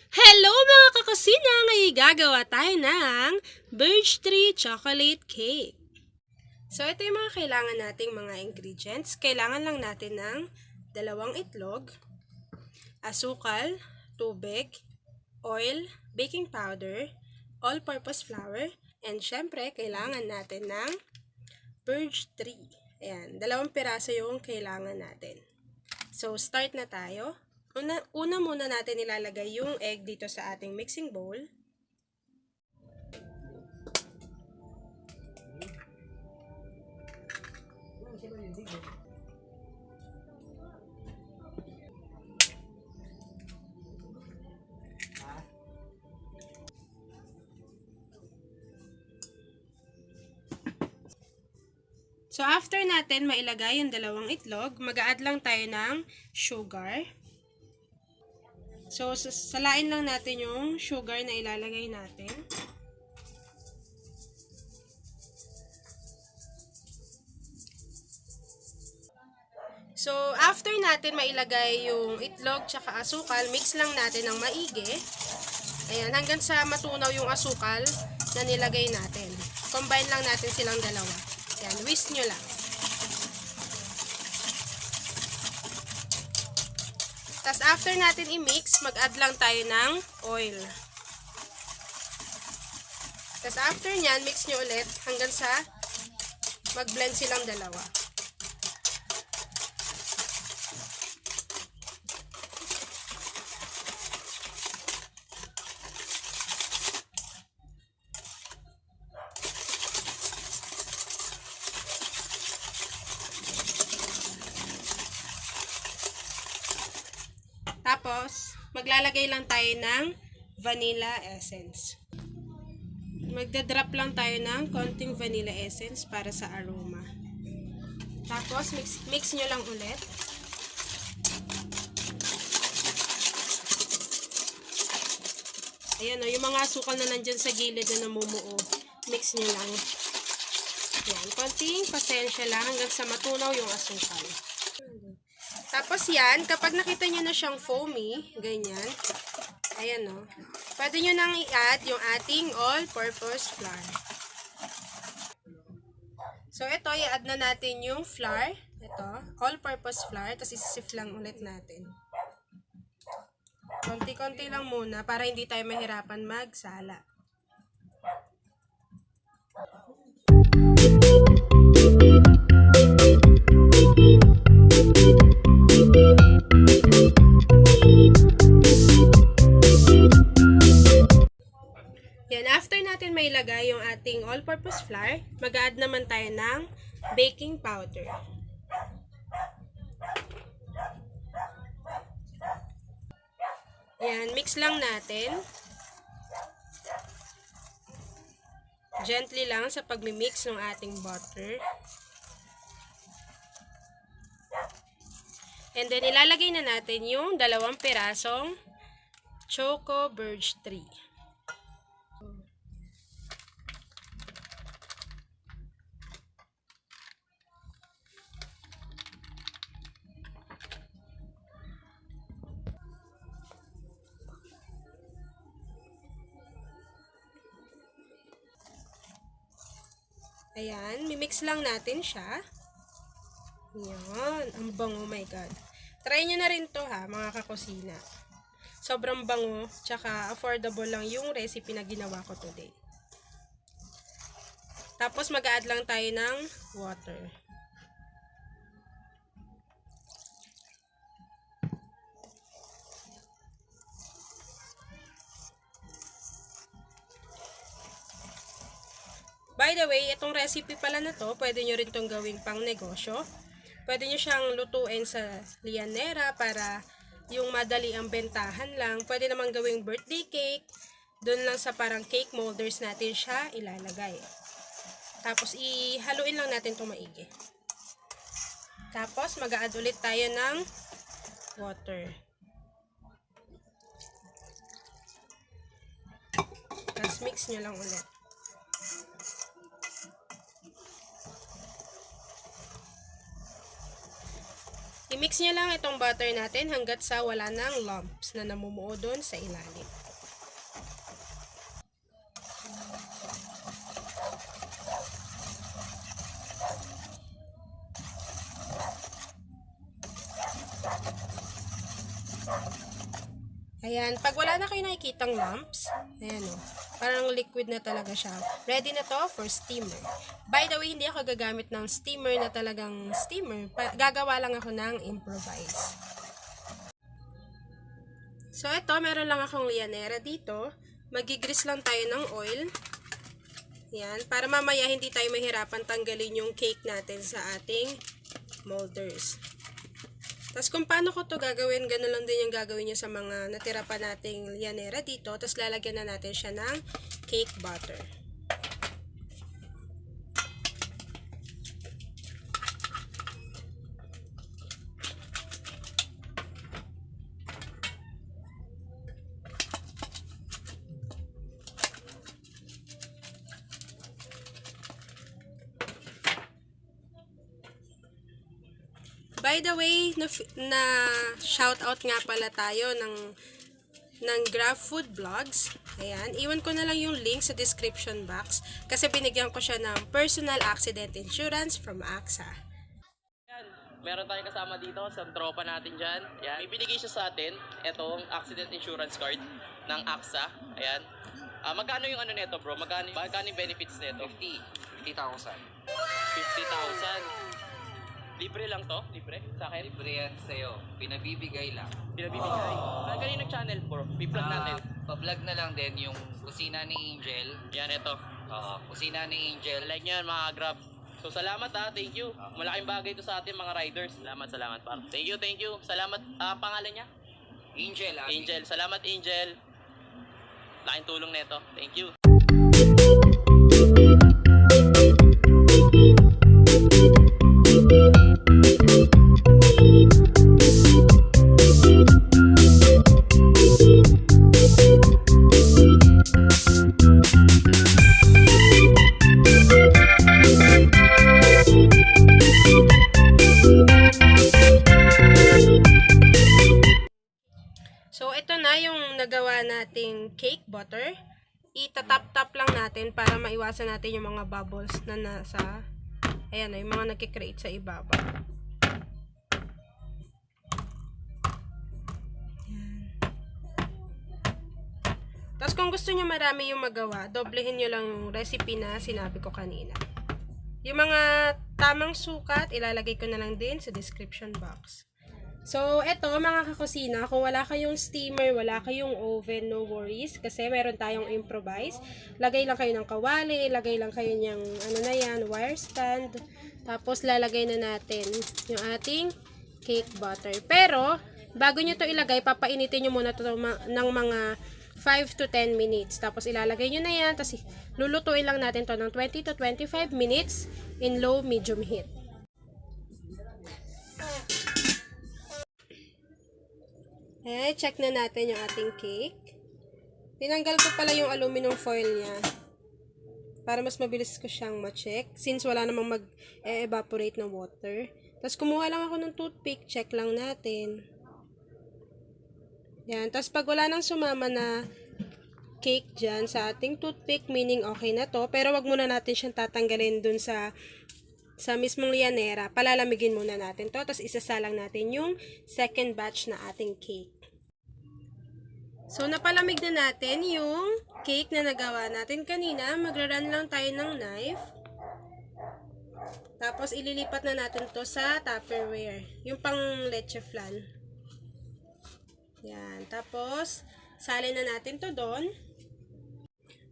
Hello mga kakusina! Ngayon gagawa tayo ng Birch Tree Chocolate Cake. So ito yung mga kailangan nating mga ingredients. Kailangan lang natin ng 2 itlog, asukal, tubig, oil, baking powder, all-purpose flour, and syempre kailangan natin ng Birch Tree. Ayan, 2 piraso yung kailangan natin. So start na tayo. Una muna natin ilalagay yung egg dito sa ating mixing bowl. So after natin mailagay yung 2 itlog, mag-a-add lang tayo ng sugar. So, salain lang natin yung sugar na ilalagay natin. So, after natin mailagay yung itlog tsaka asukal, mix lang natin ng maigi. Ayan, hanggang sa matunaw yung asukal na nilagay natin. Combine lang natin silang dalawa. Ayan, whisk nyo lang. Tapos after natin i-mix, mag-add lang tayo ng oil. Tapos after nyan, mix nyo ulit hanggang sa mag-blend silang dalawa. Tapos, maglalagay lang tayo ng vanilla essence. Magdadrop lang tayo ng konting vanilla essence para sa aroma. Tapos, mix nyo lang ulit. Ayan o, yung mga asukal na nandyan sa gilid na namumuo, mix nyo lang. Ayan, konting pasensya lang hanggang sa matunaw yung asukal. Tapos yan, kapag nakita nyo na siyang foamy, ganyan, ayan o, pwede nyo nang i-add yung ating all-purpose flour. So, ito, i-add na natin yung flour. Ito, all-purpose flour, tapos isi-sift lang ulit natin. Konti-konti lang muna para hindi tayo mahirapan magsala. Yan, after natin mailagay yung ating all-purpose flour, mag-add naman tayo ng baking powder. Yan, mix lang natin. Gently lang sa pagmimix ng ating butter. And then, ilalagay na natin yung 2 pirasong Choco Birch Tree. Ayan, mimix lang natin siya. Ayan, ang bango, oh my god. Try nyo na rin to ha, mga kakusina. Sobrang bango, tsaka affordable lang yung recipe na ginawa ko today. Tapos mag-add lang tayo ng water. By the way, itong recipe pala na to, pwede nyo rin itong gawing pang negosyo. Pwede nyo siyang lutuin sa lianera para yung madali ang bentahan lang. Pwede naman gawing birthday cake. Doon lang sa parang cake molders natin siya ilalagay. Tapos ihaluin lang natin itong maigi. Tapos mag-a-add ulit tayo ng water. Tapos mix nyo lang ulit. I-mix niya lang itong butter natin hanggat sa wala ng lumps na namumuo doon sa ilalim. Ayan, pag wala na kayo nakikitang lumps, ayan o, parang liquid na talaga siya. Ready na to for steamer. By the way, hindi ako gagamit ng steamer na talagang steamer. Gagawa lang ako ng improvise. So, ito, meron lang akong lianera dito. Magigrease lang tayo ng oil. Ayan, para mamaya hindi tayo mahirapan tanggalin yung cake natin sa ating molders. Tapos kung paano ko to gagawin, gano'n lang din yung gagawin nyo sa mga natira pa nating lianera dito. Tapos lalagyan na natin siya ng cake butter. By the way, na shout out nga pala tayo ng Grab Food Vlogs. Ayan, iwan ko na lang yung link sa description box kasi binigyan ko siya ng personal accident insurance from AXA. Meron tayong kasama dito sa tropa natin dyan. Ayan, may binigay siya sa atin, itong accident insurance card ng AXA. Ayan. Magkano yung ano nito, bro? Magkano yung benefits nito? 50,000. 50,000. Libre lang to? Libre? Sa akin? Libre yan sa'yo. Pinabibigay lang. Pinabibigay. Kanino channel, bro? I-vlog natin. Pa-vlog na lang din yung Kusina ni Angel. Yan, ito. Kusina ni Angel. Like nyo yan, mga Grab. So, salamat ha. Thank you. Malaking bagay ito sa ating mga riders. Salamat, par. Thank you. Salamat. Pangalan niya? Angel. Angel. Salamat, Angel. Laking tulong nito. Thank you. So, ito na yung nagawa nating cake butter. Itatap-tap lang natin para maiwasan natin yung mga bubbles na nasa, ayan na, yung mga nagkikreate sa ibabaw. Ayan. Tapos kung gusto nyo marami yung magawa, doblehin nyo lang yung recipe na sinabi ko kanina. Yung mga tamang sukat, ilalagay ko na lang din sa description box. So, eto mga kakusina, kung wala kayong steamer, wala kayong oven, no worries. Kasi meron tayong improvise. Lagay lang kayo ng kawali, lagay lang kayo ng, ano na yan, wire stand. Tapos, lalagay na natin yung ating cake butter. Pero, bago nyo to ilagay, papainitin nyo muna to ng mga 5 to 10 minutes. Tapos, ilalagay nyo na yan. Tapos, lulutuin lang natin to ng 20 to 25 minutes in low, medium heat. Ayan, check na natin yung ating cake. Tinanggal ko pala yung aluminum foil niya. Para mas mabilis ko siyang ma-check. Since wala namang mag-evaporate ng water. Tapos kumuha lang ako ng toothpick. Check lang natin. Yan. Tapos pag wala nang sumama na cake dyan sa ating toothpick, meaning okay na to. Pero wag muna natin siyang tatanggalin dun sa mismong lianera. Palalamigin muna natin to. Tapos isasalang natin yung second batch na ating cake. So, napalamig na natin yung cake na nagawa natin kanina. Magra-run lang tayo ng knife. Tapos, ililipat na natin to sa Tupperware. Yung pang leche flan. Yan. Tapos, salin na natin to doon.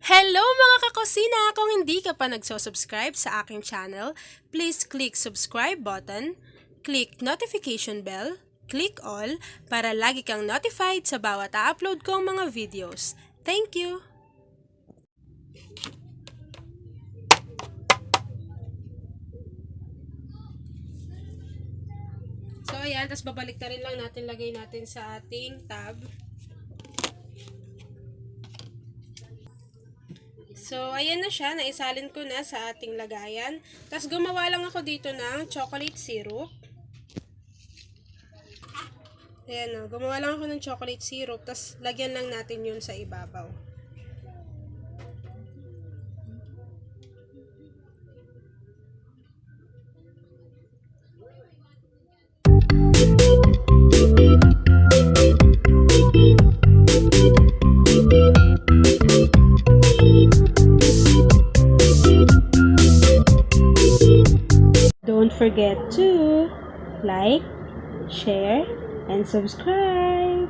Hello mga kakusina! Kung hindi ka pa nagsusubscribe sa aking channel, please click subscribe button, click notification bell, click all para lagi kang notified sa bawat upload kong mga videos. Thank you! So ayan, tapos babalik na rin lang natin, lagay natin sa ating tab. So ayan na siya, naisalin ko na sa ating lagayan. Tapos gumawa lang ako dito ng chocolate syrup. Ayan o, gumawa lang ako ng chocolate syrup, tas lagyan lang natin yun sa ibabaw. Don't forget to like, share, and subscribe.